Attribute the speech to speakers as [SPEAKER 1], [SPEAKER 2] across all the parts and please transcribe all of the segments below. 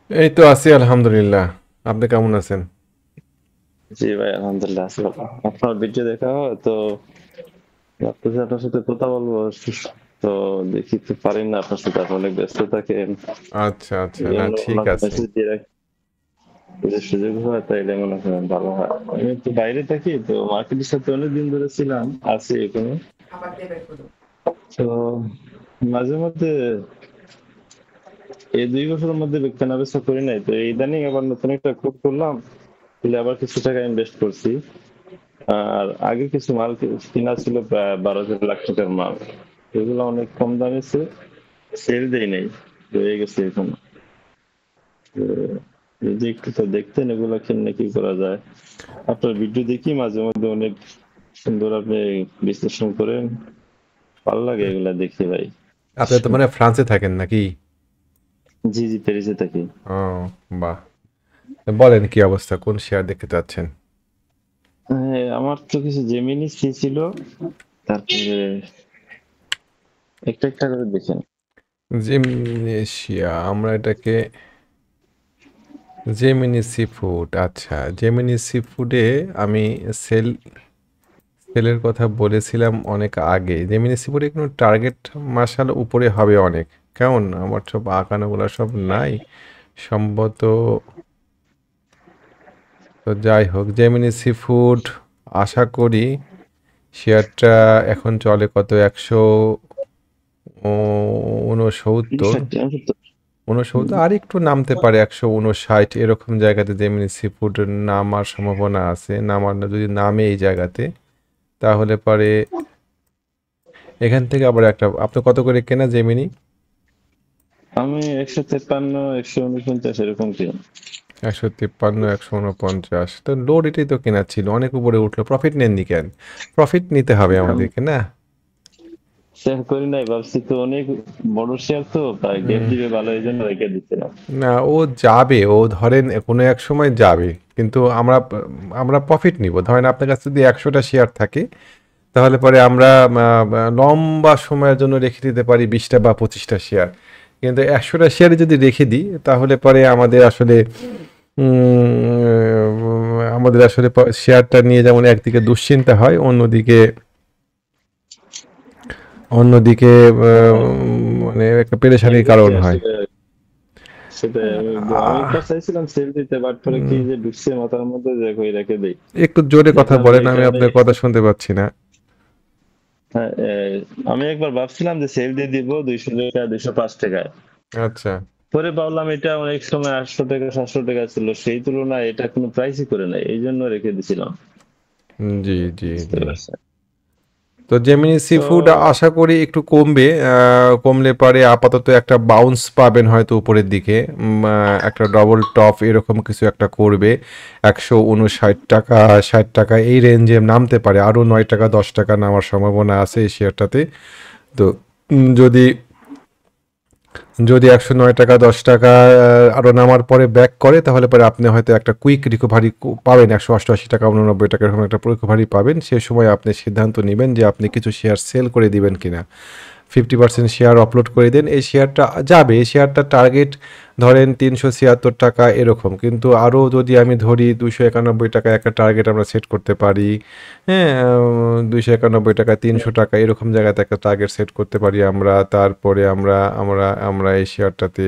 [SPEAKER 1] এই তো আছি আলহামদুলিল্লাহ। আপনি কেমন আছেন?
[SPEAKER 2] জি ভাই, আলহামদুলিল্লাহ আছি ভালো। আপনার ভিডিও দেখা হয় তো ভাবতেছি আপনার সাথে কথা বলবো। তো দেখি তো পারি না, আপনার সাথে আপনি অনেক ব্যস্ত থাকেন।
[SPEAKER 1] আচ্ছা আচ্ছা,
[SPEAKER 2] এই
[SPEAKER 1] না
[SPEAKER 2] জন্য
[SPEAKER 1] ঠিক
[SPEAKER 2] ওনাকে
[SPEAKER 1] আছে।
[SPEAKER 2] মেসেজ দিয়ে রাখি, যদি সুযোগ হয় তাইলে মনে করেন ভালো হয়। আমি একটু বাইরে থাকি, তো মার্কেটের সাথে অনেকদিন ধরে ছিলাম, আছি এখানে। তো মাঝে মধ্যে এই 2 বছরের মধ্যে কেনা বেচা করি নাই, তো ইদানিং আবার নতুন একটা কোড করলাম, তাহলে আবার কিছু টাকা ইনভেস্ট করছি। আর আগে কিছু মাল কিনা ছিল, প্রায় 12-13 লাখ টাকার মাল। এগুলো অনেক কম দামে সেল দেই নাই, রয়ে গেছে এখন। তো যদি একটু তো দেখতেন এগুলো কেমনে কি করা যায়। আপনার ভিডিও দেখি মাঝে মধ্যে, অনেক সুন্দর আপনি বিশ্লেষণ করেন, ভালো লাগে এগুলা দেখি ভাই।
[SPEAKER 1] আপনি তো মানে ফ্রান্সে থাকেন নাকি?
[SPEAKER 2] জি জি, প্যারিসে থাকি।
[SPEAKER 1] ও, বাহ। তো বলেন কি অবস্থা, কোন শেয়ার দেখতে চাচ্ছেন?
[SPEAKER 2] হ্যাঁ, আমার তো কিছু জেমিনি সি ছিল, তারপরে একটা একটা করে দেখেন।
[SPEAKER 1] জিমনেশিয়া, আমরা এটাকে জেমিনি সি ফুড। আচ্ছা, জেমিনি সি ফুডে আমি সেল সেলের কথা বলেছিলাম অনেক আগে। জেমিনি সি ফুডে কোনো টার্গেট মাসাল উপরে হবে অনেক। কেমন আমার সব আঁকানোগুলো সব নাই সম্ভবত। তো যাই হোক, জেমিনি সি ফুড আশা করি শেয়ারটা এখন চলে কত, 169।
[SPEAKER 2] 60-69।
[SPEAKER 1] 169 আর একটু নামতে পারে, 159 এরকম জায়গাতে জেমিনি সি ফুড নামার সম্ভাবনা আছে। নামার যদি নামে এই জায়গাতে, তাহলে পরে এখান থেকে আবার একটা, আপনি কত করে কেনা জেমিনি?
[SPEAKER 2] আমি 153, 149 এরকম কিনা।
[SPEAKER 1] 153, 149, তো লো রেটেই তো কেনা ছিল, অনেক উপরে উঠলো, প্রফিট নেননি কেন? প্রফিট নিতে হবে আমাদেরকে না?
[SPEAKER 2] শেয়ার করি নাই, ভাবছি তো অনেক বড় শেয়ার, তো তাই গ্যাপ দিবে ভালো, এই জন্য রেখে দিচ্ছিলাম।
[SPEAKER 1] না, ও যাবে, ও ধরেন কোনো এক সময় যাবে, কিন্তু আমরা আমরা প্রফিট নিব। ধরেন আপনার কাছে যদি 100টা শেয়ার থাকে, তাহলে পরে আমরা লম্বা সময়ের জন্য রেখে দিতে পারি 20টা বা 25টা শেয়ার। কিন্তু 100টা শেয়ারে যদি রেখে দিই, তাহলে পরে আমাদের আসলে আমাদের আসলে শেয়ারটা নিয়ে যেমন একদিকে দুশ্চিন্তা হয়, অন্যদিকে অন্যদিকে
[SPEAKER 2] হ্যাঁ,
[SPEAKER 1] মানে একটা পেরেশানির কারণ
[SPEAKER 2] এক্স্যাক্টলি
[SPEAKER 1] হয়।
[SPEAKER 2] আসলে সেটাই। আমি একবার চাইছিলাম সেল দিতে, বাট পরে কি
[SPEAKER 1] উম,
[SPEAKER 2] যে ঢুকছে মাথার মধ্যে যে কই রেখে দেই।
[SPEAKER 1] একটু জোরে কথা
[SPEAKER 2] দেখলাম যে
[SPEAKER 1] বলেন, আমি
[SPEAKER 2] এখানে,
[SPEAKER 1] আপনার কথা শুনতে পাচ্ছি না।
[SPEAKER 2] হ্যাঁ, আমি একবার ভাবছিলাম যে সেল দিয়ে দিব 200 টাকা, 205 টাকায়।
[SPEAKER 1] আচ্ছা।
[SPEAKER 2] পরে ভাবলাম এটা অনেক সময় 800 টাকা, 700 টাকা ছিল, সেই তুলনায় এটা কোনো প্রাইসই করে নাই, এই জন্য রেখে দিছিলাম।
[SPEAKER 1] জি জি
[SPEAKER 2] বুঝতে
[SPEAKER 1] জি।
[SPEAKER 2] পারছেন?
[SPEAKER 1] তো জেমিনি সি
[SPEAKER 2] তো
[SPEAKER 1] ফুড আশা করি একটু কমবে। কমলে পারে আপাতত একটা বাউন্স পাবেন হয়তো উপরের দিকে। একটা ডবল টপ এরকম কিছু একটা করবে। 159 টাকা, 60 টাকা এই রেঞ্জে নামতে পারে। আরও 9 টাকা, 10 টাকা নামার সম্ভাবনা আছে এই শেয়ারটাতে। তো যদি যদি 109 টাকা, 10 টাকা আরও নামার পরে ব্যাক করে, তাহলে পরে আপনি হয়তো একটা কুইক রিকভারি পাবেন। 188 টাকা, 89 টাকা এরকম একটা রিকভারি পাবেন। সে সময় আপনি সিদ্ধান্ত নেবেন যে আপনি কিছু শেয়ার সেল করে দিবেন কিনা। 50% শেয়ার আপলোড করে দেন, এই শেয়ারটা যাবে। এই শেয়ারটা টার্গেট ধরেন 376 টাকা এরকম, কিন্তু আরও যদি আমি ধরি 291 টাকা একটা টার্গেট আমরা সেট করতে পারি। হ্যাঁ, 291 টাকা, 300 টাকা এরকম জায়গাতে একটা টার্গেট সেট করতে পারি আমরা। তারপরে আমরা এই শেয়ারটাতে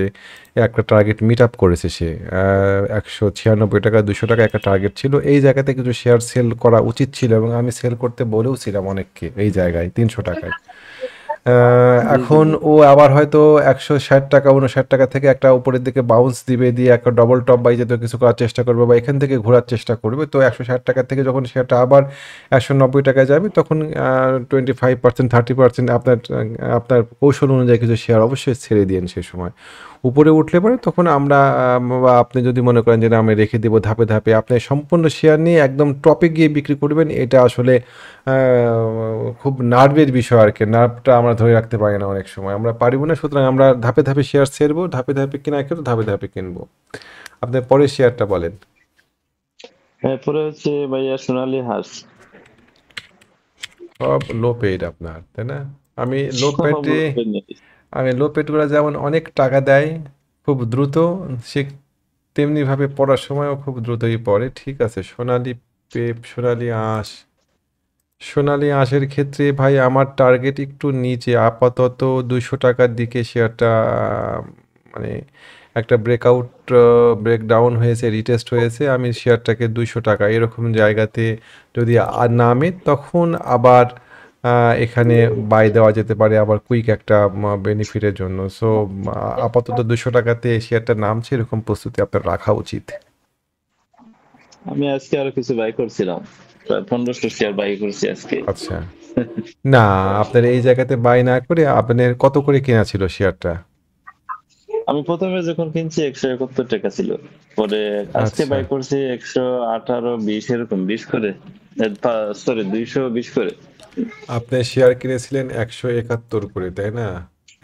[SPEAKER 1] একটা টার্গেট মিট আপ করেছে সে। 196 টাকা, 200 টাকা একটা টার্গেট ছিল, এই জায়গাতে কিছু শেয়ার সেল করা উচিত ছিল, এবং আমি সেল করতে বলেও ছিলাম অনেককে এই জায়গায় 300 টাকায়।
[SPEAKER 2] জি জি
[SPEAKER 1] এখন
[SPEAKER 2] জি।
[SPEAKER 1] ও আবার হয়তো 160 টাকা, 59 টাকা থেকে একটা উপরের দিকে বাউন্স দিবে, দিয়ে একটা ডবল টপ বাই জাতীয় কিছু করার চেষ্টা করবে, বা এখান থেকে ঘোরার চেষ্টা করবে। তো 160 টাকা থেকে যখন শেয়ারটা আবার 190 টাকায় যাবে, তখন 25%, 30% আপনার কৌশল অনুযায়ী কিছু শেয়ার অবশ্যই ছেড়ে দিন সে সময়। উপরে উঠলে পরে তখন আমরা বা আপনি যদি মনে করেন যে না, আমি রেখে দেবো ধাপে ধাপে, আপনি সম্পূর্ণ শেয়ার নিয়ে একদম টপে গিয়ে বিক্রি করবেন, এটা আসলে খুব নার্ভের বিষয় আর কি। নার্ভটা আমরা ধরে রাখতে পারি না অনেক সময়, আমরা পারিব না। সুতরাং আমরা ধাপে ধাপে শেয়ার ছেড়বো, ধাপে ধাপে কেনা কেউ ধাপে ধাপে কিনবো। আপনার পরের শেয়ারটা বলেন।
[SPEAKER 2] এরপরে হচ্ছে ভাইয়া সোনালী হাঁস।
[SPEAKER 1] সব লো পেইড আপনার, তাই না? আমি লো
[SPEAKER 2] সব
[SPEAKER 1] পেটে
[SPEAKER 2] লোকে নিয়ে
[SPEAKER 1] আমি লো পেটগুলো যেমন অনেক টাকা দেয় খুব দ্রুত, সে তেমনি ভাবে পড়ার সময়ও খুব দ্রুতই পড়ে। ঠিক আছে, সোনালী আঁশ। সোনালী আঁশের ক্ষেত্রে ভাই আমার টার্গেট একটু নিচে, আপাতত 200 টাকার দিকে শেয়ারটা মানে একটা ব্রেকডাউন হয়েছে, রিটেস্ট হয়েছে। আমি শেয়ারটাকে 200 টাকা এরকম জায়গাতে যদি নামে, তখন আবার এখানে বাই দেওয়া যেতে পারে আবার কুইক একটা বেনিফিটের জন্য। সো আপাতত 200 টাকাতে শেয়ারটা নামছে, এরকম প্রস্তুতি আপনার রাখা উচিত।
[SPEAKER 2] আমি আজকে আরো কিছু বাই করছিলাম, প্রায় 1500 শেয়ার বাই করছি আজকে।
[SPEAKER 1] আচ্ছা, না, আপনার এই জায়গাতে বাই না করে আপনার কত করে কেনা ছিল শেয়ারটা?
[SPEAKER 2] আমি প্রথমে যখন কিনছি 171 টাকা ছিল, পরে আজকে
[SPEAKER 1] আচ্ছা,
[SPEAKER 2] বাই করছি 118, 20 এরকম, 20 করে, সরি 220 করে।
[SPEAKER 1] আপনি শেয়ার কিনেছিলেন 171 করে, তাই না?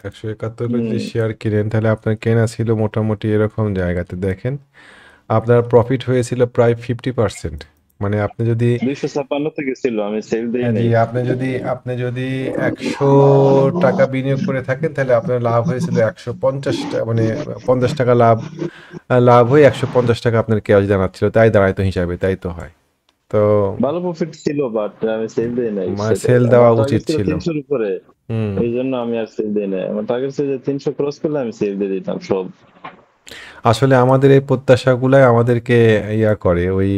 [SPEAKER 1] 171 করে
[SPEAKER 2] হম।
[SPEAKER 1] যদি শেয়ার কিনেন, তাহলে আপনার কেনা ছিল মোটামুটি এরকম জায়গাতে, দেখেন আপনার প্রফিট হয়েছিল প্রায় 50%। মানে আপনি যদি
[SPEAKER 2] 256 থেকে ছিল, আমি সেল দেই
[SPEAKER 1] জি,
[SPEAKER 2] নাই।
[SPEAKER 1] আপনি যদি 100 টাকা বিনিয়োগ করে থাকেন, তাহলে আপনার লাভ হয়েছিল 150 টাকা, মানে 50 টাকা লাভ হয়ে 150 টাকা আপনার ক্যাশ দাঁড়াচ্ছিল, তাই দাঁড়াইতো হিসাবে, তাই তো হয়। তো
[SPEAKER 2] ভালো প্রফিট ছিল, বাট আমি সেল দেই নাই,
[SPEAKER 1] মানে
[SPEAKER 2] সেটাই
[SPEAKER 1] সেল
[SPEAKER 2] আমার
[SPEAKER 1] দেওয়া
[SPEAKER 2] টার্গেট
[SPEAKER 1] উচিত
[SPEAKER 2] ছিল
[SPEAKER 1] ছিল।
[SPEAKER 2] 300 এর উপরে।
[SPEAKER 1] হুম।
[SPEAKER 2] এই জন্য আমি আর সেল দেই নাই, আমার টার্গেট ছিল যে 300 ক্রস করলে আমি সেল দিয়ে দিতাম সব।
[SPEAKER 1] আসলে আমাদের এই প্রত্যাশাগুলাই আমাদেরকে ইয়া করে, ওই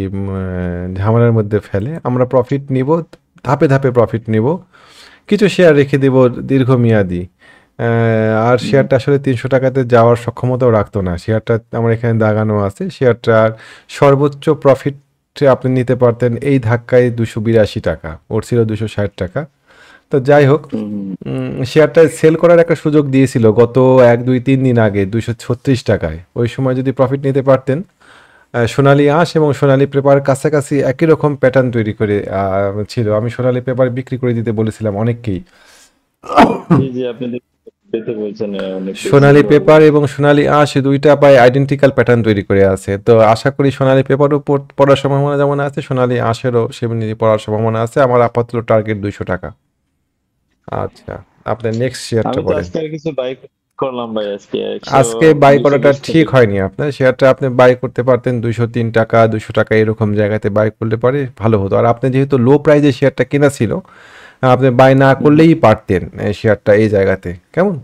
[SPEAKER 1] ঝামেলার মধ্যে ফেলে। আমরা প্রফিট নিব, ধাপে ধাপে প্রফিট নিব, কিছু শেয়ার রেখে দেব দীর্ঘমেয়াদী। আর শেয়ারটা আসলে 300 টাকাতে যাওয়ার সক্ষমতাও রাখতো না। শেয়ারটা আমার এখানে দাগানো আছে, শেয়ারটার সর্বোচ্চ প্রফিট আপনি নিতে পারতেন এই ধাক্কায় 282 টাকা, ওর ছিল 260 টাকা। তো যাই হোক,
[SPEAKER 2] হম।
[SPEAKER 1] শেয়ারটা সেল করার একটা সুযোগ দিয়েছিল গত 1 2 3 দিন আগে 236 টাকায়। ওই সময় যদি প্রফিট নিতে পারতেন, সোনালী আঁশ এবং সোনালী পেপার কাছাকাছি একই রকম প্যাটার্ন তৈরি করে ছিল। আমি সোনালী পেপার বিক্রি করে দিতে বলেছিলাম অনেককেই।
[SPEAKER 2] জি জি, আপনি দিতে বলছেন, অনেক পেয়েছেন।
[SPEAKER 1] সোনালী পেপার এবং সোনালী আঁশ দুইটা প্রায় আইডেন্টিক্যাল প্যাটার্ন তৈরি করে আছে। তো আশা করি সোনালী পেপারও পড়ার সম্ভাবনা যেমন আছে, সোনালী আঁশেরও সেমনি পড়ার সম্ভাবনা আছে। আমার আপাতত টার্গেট 200 টাকা। আচ্ছা, আপনার নেক্সট শেয়ারটা
[SPEAKER 2] আমি তো
[SPEAKER 1] বলেন।
[SPEAKER 2] আজকে আর কিছু বাই করলাম ভাই, আজকে
[SPEAKER 1] আজকে বাই করাটা
[SPEAKER 2] 220
[SPEAKER 1] ঠিক
[SPEAKER 2] থেকে।
[SPEAKER 1] হয়নি আপনার। শেয়ারটা আপনি বাই করতে পারতেন 203 টাকা, 200 টাকা এরকম জায়গাতে বাই করলে পারে ভালো হতো। আর আপনি যেহেতু লো প্রাইজে শেয়ারটা কেনা ছিল, আপনি বাই না করলেই পারতেন এই শেয়ারটা এই জায়গাতে, কেমন?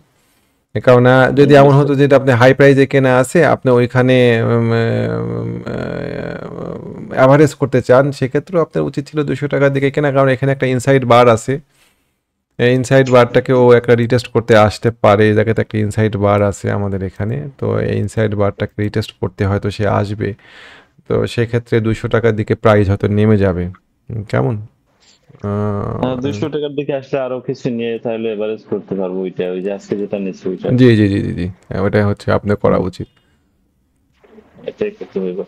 [SPEAKER 1] কারণ যদি এমন
[SPEAKER 2] বুঝতে
[SPEAKER 1] হতো যে আপনি হাই প্রাইজে কেনা আছে, আপনি ওইখানে অ্যাভারেজ করতে চান, সেক্ষেত্রেও আপনার উচিত ছিল 200 টাকার দিকে কেনা, কারণ এখানে একটা ইনসাইড বার আছে। ইনসাইড বারটাকে ও একটা রিটেস্ট করতে আসতে পারে, এই জায়গাতে একটা ইনসাইড বার আছে আমাদের এখানে। তো এই ইনসাইড বারটাকে রিটেস্ট করতে হয়তো সে আসবে। তো সেক্ষেত্রে 200 টাকার দিকে প্রাইস হয়তো নেমে যাবে। কেমন?
[SPEAKER 2] 200 টাকার দিকে আসলে আরো কিছু নিয়ে তাহলে এভারেজ করতে পারবো, ওইটা ওই যে আজকে যেটা নিচ্ছি ওইটা।
[SPEAKER 1] জি জি জি জি জি, ওটাই হচ্ছে আপনার করা উচিত।
[SPEAKER 2] এটাই করতে হইব।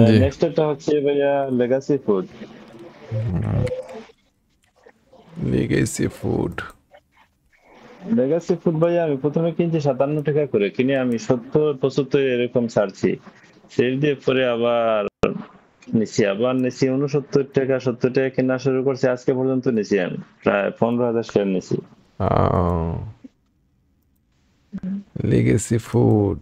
[SPEAKER 1] জি।
[SPEAKER 2] নেক্সট একটা হচ্ছে ভাইয়া legacy food.
[SPEAKER 1] Legacy food.
[SPEAKER 2] Legacy food ভাইয়া আমি প্রথমে কিনছি 57 টাকা করে, কিনে আমি 70 75 এরকম ছাড়ছি, সেল দিয়ে পরে আবার নিছি 69 টাকা, 70 টাকা কেনা শুরু করছি, আজকে পর্যন্ত নিছি আমি প্রায় 15,000 শেয়ার নিছি।
[SPEAKER 1] লিগেসি ফুড,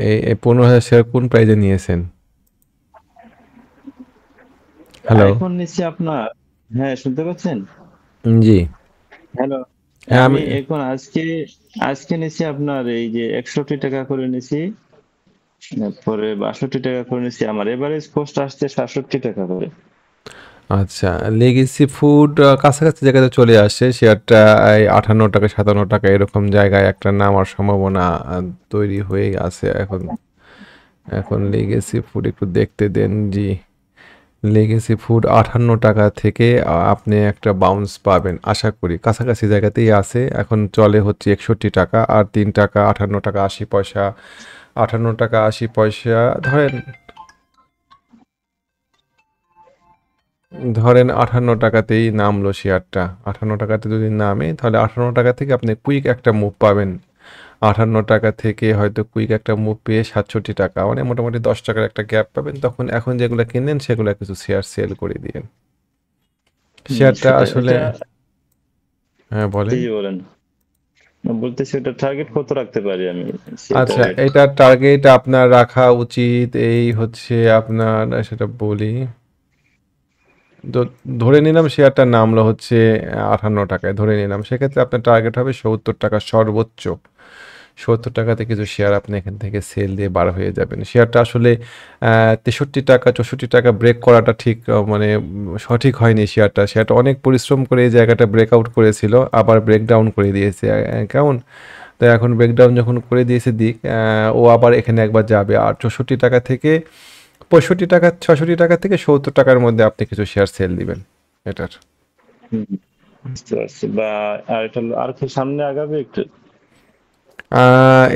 [SPEAKER 1] এই 15,000 শেয়ার কোন প্রাইজে নিয়েছেন? হ্যালো।
[SPEAKER 2] এখন নিছি আপনার, হ্যাঁ শুনতে পাচ্ছেন?
[SPEAKER 1] জি।
[SPEAKER 2] হ্যালো।
[SPEAKER 1] হ্যাঁ,
[SPEAKER 2] আমি
[SPEAKER 1] আমি
[SPEAKER 2] এখন আজকে আজকে নিছি আপনার এই যে 61 টাকা করে নিছি, তারপরে 62 টাকা করে নিছি, আমার এভারেজ কস্ট আসছে 67 টাকা করে।
[SPEAKER 1] আচ্ছা, লেগেসি ফুড কাছাকাছি জায়গাতে চলে আসে শেয়ারটা। এই 58 টাকা 57 টাকা এরকম জায়গায় একটা নামার সম্ভাবনা তৈরি হয়ে আছে এখন। এখন লেগেসি ফুড একটু দেখতে দেন। জি, লেগেসি ফুড 58 টাকা থেকে আপনি একটা বাউন্স পাবেন আশা করি, কাছাকাছি জায়গাতেই আছে। এখন চলে হচ্ছে 61 টাকা, আর 3 টাকা 58 টাকা 80 পয়সা, 58 টাকা 80 পয়সা ধরেন। ধরেন 58 টাকাতেই নামলো শেয়ারটা। 58 টাকাতে যদি নামে, তাহলে 58 টাকা থেকে আপনি কুইক একটা মুভ পাবেন। 58 টাকা থেকে হয়তো কুইক একটা মুভ পেয়ে 67 টাকা, মানে মোটামুটি 10 টাকার একটা গ্যাপ পাবেন। তখন এখন যেগুলো কিনলেন সেগুলো কিছু শেয়ার সেল করে দিয়েন। শেয়ারটা
[SPEAKER 2] সেটা
[SPEAKER 1] আসলে,
[SPEAKER 2] এটা।
[SPEAKER 1] হ্যাঁ
[SPEAKER 2] জি
[SPEAKER 1] বলেন।
[SPEAKER 2] জি, বলেন। বলতেছি ওটা টার্গেট কত রাখতে পারি আমি, সেই
[SPEAKER 1] আচ্ছা,
[SPEAKER 2] টার্গেট।
[SPEAKER 1] এটার টার্গেট আপনার রাখা উচিত এই হচ্ছে আপনার, সেটা বলি। তো ধরে নিলাম শেয়ারটা নামলো হচ্ছে 58 টাকায়, ধরে নিলাম সেক্ষেত্রে আপনার টার্গেট হবে 70 টাকা সর্বোচ্চ। 70 টাকাতে কিছু শেয়ার আপনি এখান থেকে সেল দিয়ে বার হয়ে যাবেন। শেয়ারটা আসলে 63 টাকা 64 টাকা ব্রেক করাটা ঠিক মানে সঠিক হয়নি শেয়ারটা। শেয়ারটা অনেক পরিশ্রম করে এই জায়গাটা ব্রেকআউট করেছিল, আবার ব্রেকডাউন করে দিয়েছে। কেমন? তো এখন ব্রেকডাউন যখন করে দিয়েছে দিক, ও আবার এখানে একবার যাবে। আর 64 টাকা থেকে 65 টাকা 66 টাকা থেকে 70 টাকার মধ্যে আপনি কিছু শেয়ার সেল দিবেন এটার।
[SPEAKER 2] হুম, বুঝতে পারছি। বা আর এটা আর কি সামনে আগাবে একটু?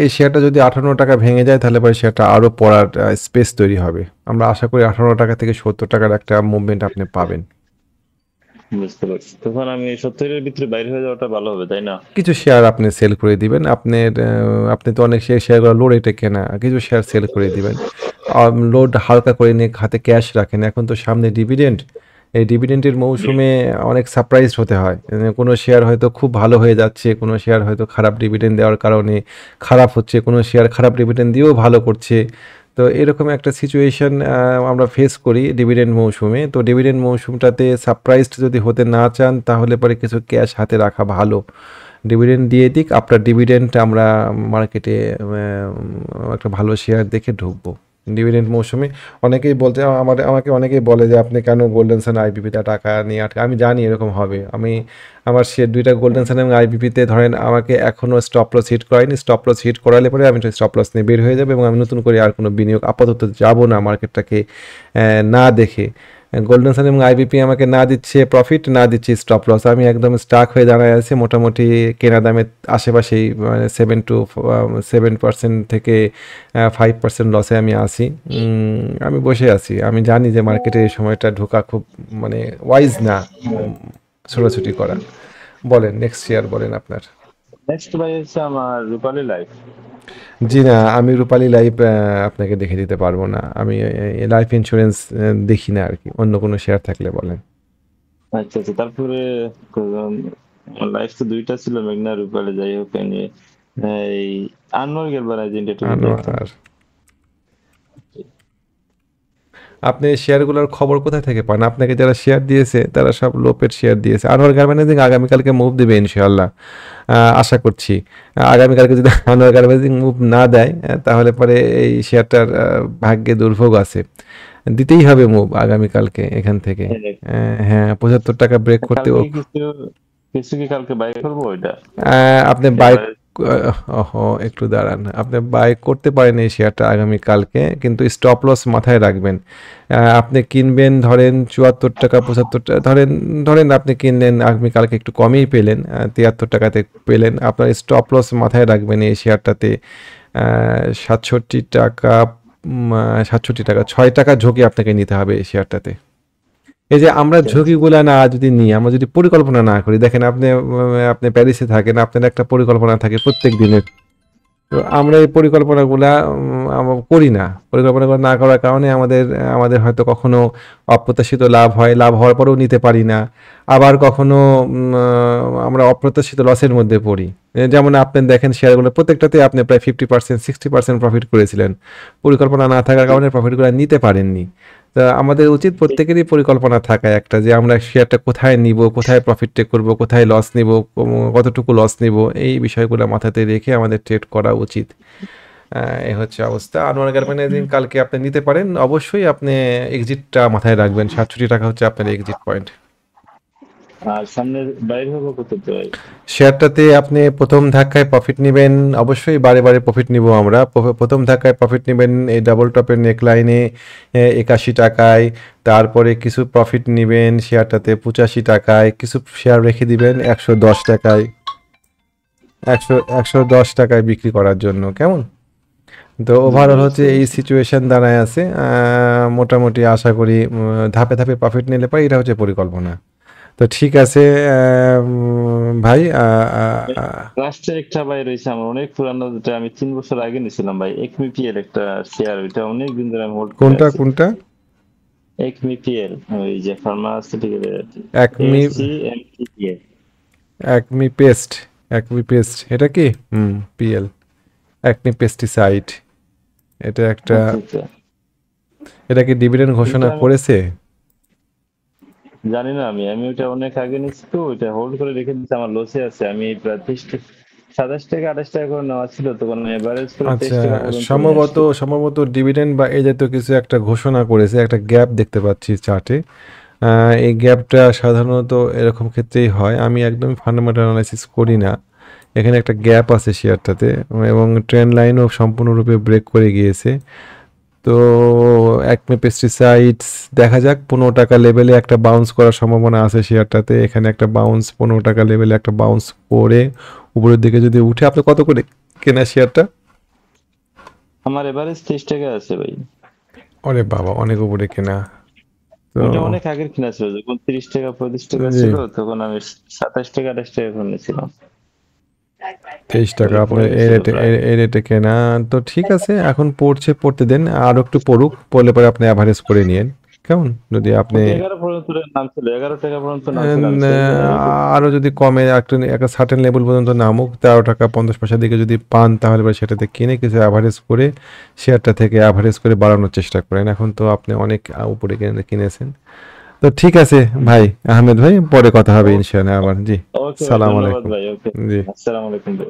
[SPEAKER 1] এই শেয়ারটা যদি 58 টাকা ভেঙে যায় তাহলে পরে শেয়ারটা আরও পড়ার স্পেস তৈরি হবে। আমরা আশা করি 58 টাকা থেকে 70 টাকার একটা মুভমেন্ট আপনি পাবেন।
[SPEAKER 2] বুঝতে পারছি। তখন আমি 70-এর ভিতরে বাইরে হয়ে যাওয়াটা ভালো হবে, তাই না?
[SPEAKER 1] কিছু শেয়ার আপনি সেল করে দিবেন। আপনি তো অনেক শেয়ারগুলো লো রেটে কেনা, কিছু শেয়ার সেল করে দিবেন। লোড হালকা করে নিয়ে হাতে ক্যাশ রাখেন। এখন তো সামনে ডিভিডেন্ড, এই ডিভিডেন্টের মৌসুমে অনেক সারপ্রাইজড হতে হয়। কোনো শেয়ার হয়তো খুব ভালো হয়ে যাচ্ছে, কোনো শেয়ার হয়তো খারাপ ডিভিডেন্ড দেওয়ার কারণে খারাপ হচ্ছে, কোনো শেয়ার খারাপ ডিভিডেন্ড দিয়েও ভালো করছে। তো এরকম একটা সিচুয়েশন আমরা ফেস করি ডিভিডেন্ড মৌসুমে। তো ডিভিডেন্ড মৌসুমটাতে সারপ্রাইজড যদি হতে না চান তাহলে পরে কিছু ক্যাশ হাতে রাখা ভালো। ডিভিডেন্ড দিয়ে দিক, আপনার ডিভিডেন্ড আমরা মার্কেটে একটা ভালো শেয়ার দেখে ঢুকবো ডিভিডেন্ড মৌসুমে। অনেকেই বলতে আমাকে অনেকেই বলে যে আপনি কেন গোল্ডেন সান আইবিপিতে টাকা নিয়ে আটকে। আমি জানি এরকম হবে। আমার সে দুইটা গোল্ডেন সান এবং আইবিপিতে ধরেন আমাকে এখনও স্টপ লস হিট করায়নি। স্টপ লস হিট করালে পরে আমি স্টপ লস নিয়ে বের হয়ে যাবে এবং আমি নতুন করে আর কোনো বিনিয়োগ আপাতত যাব না মার্কেটটাকে না দেখে। গোল্ডেন সান এবং আইবিপি আমাকে না দিচ্ছে প্রফিট, না দিচ্ছে স্টপ লস, আমি একদম স্টাক হয়ে দাঁড়ায় আছি মোটামুটি কেনা দামের আশেপাশেই, মানে 7% থেকে 5% লসে আমি আছি। আমি বসে আছি। আমি জানি যে মার্কেটে এই সময়টা ঢোকা খুব মানে ওয়াইজ না, ছোটাছুটি করা। বলেন নেক্সট শেয়ার বলেন আপনার।
[SPEAKER 2] নেক্সট ভাই হচ্ছে আমার রূপালী লাইফ।
[SPEAKER 1] জি না, আমি রূপালী লাইফ আপনাকে দেখে দিতে পারবো না। আমি লাইফ ইন্স্যুরেন্স দেখি না আর কি। অন্য কোনো শেয়ার থাকলে বলেন।
[SPEAKER 2] আচ্ছা আচ্ছা, তারপরে লাইফ তো দুইটা ছিল, মেঘনা রূপালী, যাই হোক নিয়ে এই আনোয়ার গেলবার এজেন্ট একটু দেখতাম।
[SPEAKER 1] আনোয়ার, আপনি শেয়ারগুলোর খবর কোথা থেকে পান? আপনাকে যারা শেয়ার দিয়েছে তারা সব লোপের শেয়ার দিয়েছে। আনোয়ার গার্মেন্টিং আগামীকালকে মুভ দেবে ইনশাআল্লাহ, আশা করছি। আগামীকালকে যদি আনোয়ার গার্মেন্টিং মুভ না দেয় তাহলে পরে এই শেয়ারটার ভাগ্যে দুর্ভোগ আছে। দিতেই হবে মুভ আগামীকালকে এখান থেকে।
[SPEAKER 2] হ্যাঁ,
[SPEAKER 1] হ্যাঁ, 75 টাকা ব্রেক করতে
[SPEAKER 2] কালকে কিছু কিছু কি কালকে বাই করবো ওইটা?
[SPEAKER 1] আপনি
[SPEAKER 2] শেয়ার
[SPEAKER 1] বাইক,
[SPEAKER 2] বাই।
[SPEAKER 1] ওহো একটু দাঁড়ান, আপনি বাই করতে পারেন এই শেয়ারটা আগামীকালকে, কিন্তু স্টপ লস মাথায় রাখবেন। আপনি কিনবেন ধরেন 74 টাকা 75 টাকা, ধরেন ধরেন আপনি কিনলেন আগামীকালকে একটু কমেই পেলেন, 73 টাকাতে পেলেন। আপনার স্টপ লস মাথায় রাখবেন এই শেয়ারটাতে 67 টাকা। 67 টাকা 6 টাকা ঝুঁকি আপনাকে নিতে হবে এই শেয়ারটাতে। এই যে আমরা
[SPEAKER 2] আচ্ছা আচ্ছা।
[SPEAKER 1] ঝুঁকিগুলা না যদি নিই, আমরা যদি পরিকল্পনা না করি, দেখেন আপনি প্যারিসে থাকেন, আপনার একটা পরিকল্পনা থাকে প্রত্যেক দিনের। তো আমরা এই পরিকল্পনাগুলা আমরা করি না। পরিকল্পনাগুলো না করার কারণে আমাদের আমাদের হয়তো কখনো অপ্রত্যাশিত লাভ হয়, লাভ হওয়ার পরেও নিতে পারি না। আবার কখনো আমরা অপ্রত্যাশিত লসের মধ্যে পড়ি। যেমন আপনি দেখেন শেয়ারগুলো প্রত্যেকটাতে আপনি প্রায় 50% 60% প্রফিট করেছিলেন। পরিকল্পনা না থাকার কারণে প্রফিটগুলো নিতে পারেননি। তা আমাদের উচিত প্রত্যেকেরই পরিকল্পনা থাকা একটা, যে আমরা শেয়ারটা কোথায় নিব, কোথায় প্রফিট টেক করব, কোথায় লস নিব, কতটুকু লস নিব, এই বিষয়গুলো মাথাতে রেখে আমাদের ট্রেড করা উচিত। এই হচ্ছে অবস্থা। আনোয়ার গার্মেন্টিং কালকে আপনি নিতে পারেন, অবশ্যই আপনি এক্সিটটা মাথায় রাখবেন। 67 টাকা হচ্ছে আপনার এক্সিট পয়েন্ট।
[SPEAKER 2] আর সামনে বাইরে হবো কত তো ভাই?
[SPEAKER 1] শেয়ারটাতে আপনি প্রথম ধাক্কায় প্রফিট নেবেন, অবশ্যই বারে বারে প্রফিট নিব আমরা। প্রথম ধাক্কায় প্রফিট নেবেন এই ডাবল টপের নেকলাইনে 81 টাকায়। তারপরে কিছু প্রফিট নেবেন শেয়ারটাতে 85 টাকায়, কিছু শেয়ার রেখে দিবেন 110 টাকায়। 110 টাকায় বিক্রি করার জন্য, কেমন? তো
[SPEAKER 2] জি জি,
[SPEAKER 1] ওভারঅল হচ্ছে
[SPEAKER 2] বুঝতে
[SPEAKER 1] এই
[SPEAKER 2] পারছি।
[SPEAKER 1] সিচুয়েশন দাঁড়ায় আছে। মোটামুটি আশা করি ধাপে ধাপে প্রফিট নিলে পরে এটা হচ্ছে পরিকল্পনা। তো ঠিক আছে ভাই,
[SPEAKER 2] লাস্টের একটা ভাই রয়েছে আমার অনেক পুরানো, যেটা আমি 3 বছর আগে নিয়েছিলাম ভাই, একমিপিএল একটা শেয়ার, ওইটা অনেক দিন ধরে আমি হোল্ড করে
[SPEAKER 1] কোনটা
[SPEAKER 2] আছি।
[SPEAKER 1] কোনটা?
[SPEAKER 2] একমিপিএল, ওই যে pharmaceutical,
[SPEAKER 1] Acme,
[SPEAKER 2] AC MPPL.
[SPEAKER 1] Acme paste. Acme paste, এটা কি? PL, Acme pesticide. এটা একটা,
[SPEAKER 2] আচ্ছা আচ্ছা।
[SPEAKER 1] এটা কি ডিভিডেন্ড ঘোষণা
[SPEAKER 2] এটা আমি
[SPEAKER 1] করেছে?
[SPEAKER 2] জানি না, আমি ওইটা অনেক আগে নিচ্ছি তো, ওইটা হোল্ড করে রেখে দিচ্ছি, আমার লসে আছে। আমি প্রায় 27 টাকা 28 টাকা করে নেওয়া ছিল, তখন এভারেজ করে
[SPEAKER 1] আচ্ছা,
[SPEAKER 2] 23 টাকা পর্যন্ত নিয়ে
[SPEAKER 1] সম্ভবত
[SPEAKER 2] আসছি।
[SPEAKER 1] সম্ভবত ডিভিডেন্ড বা এই জাতীয় কিছু একটা ঘোষণা করেছে, একটা গ্যাপ দেখতে পাচ্ছি চার্টে। এই গ্যাপটা সাধারণত এরকম ক্ষেত্রেই হয়। আমি একদম ফান্ডামেন্টাল অ্যানালাইসিস করি না। এখানে একটা গ্যাপ আছে শেয়ারটাতে, এবং ট্রেন্ড লাইনও সম্পূর্ণরূপে ব্রেক করে গিয়েছে। তো অ্যাকমে পেস্টিসাইডস, দেখা যাক 15 টাকা লেভেলে একটা বাউন্স করার সম্ভাবনা আছে শেয়ারটাতে। এখানে একটা বাউন্স, 15 টাকা লেভেলে একটা বাউন্স করে উপরের দিকে যদি উঠে, আপনি কত করে কেনা শেয়ারটা?
[SPEAKER 2] আমার এভারেজ 23 টাকা আছে ভাই।
[SPEAKER 1] ওরে বাবা, অনেক উপরে কেনা। তো
[SPEAKER 2] ওইটা অনেক আগের কিনা ছিল, যখন 30 টাকা 35 টাকা
[SPEAKER 1] জি,
[SPEAKER 2] ছিল, তখন আমি 27 টাকা 28 টাকা করে নিয়েছিলাম।
[SPEAKER 1] 23 টাকা
[SPEAKER 2] ওগুলো
[SPEAKER 1] আপনার
[SPEAKER 2] পড়ে
[SPEAKER 1] এই
[SPEAKER 2] গেছিল
[SPEAKER 1] রেটে,
[SPEAKER 2] প্রায়।
[SPEAKER 1] এই রেটে কেনা। তো ঠিক আছে, এখন পড়ছে, পড়তে দেন, আরো একটু পড়ুক, পড়লে পরে আপনি অ্যাভারেজ করে নিয়েন, কেমন? যদি আপনি
[SPEAKER 2] ওটা 11 পর্যন্ত নাম ছিল, 11 টাকা পর্যন্ত নাম ছিল, আমি সেল করে রেখে দিই।
[SPEAKER 1] আরো যদি কমে, একটা সার্টেন লেভেল পর্যন্ত নামুক, 13 টাকা 50 পয়সার দিকে যদি পান, তাহলে পরে সেটাতে কিনে কিছু অ্যাভারেজ করে শেয়ারটা থেকে অ্যাভারেজ করে বাড়ানোর চেষ্টা করেন। এখন তো আপনি অনেক উপরে কিনেছেন। তো ঠিক আছে ভাই, আহমেদ ভাই, পরে কথা হবে ইনশাআল্লাহ আবার। জি,
[SPEAKER 2] ওকে ভাই,
[SPEAKER 1] সালাম
[SPEAKER 2] ধন্যবাদ
[SPEAKER 1] আলাইকুম।
[SPEAKER 2] ভাই। ওকে,
[SPEAKER 1] জি।
[SPEAKER 2] আসসালামু আলাইকুম ভাই।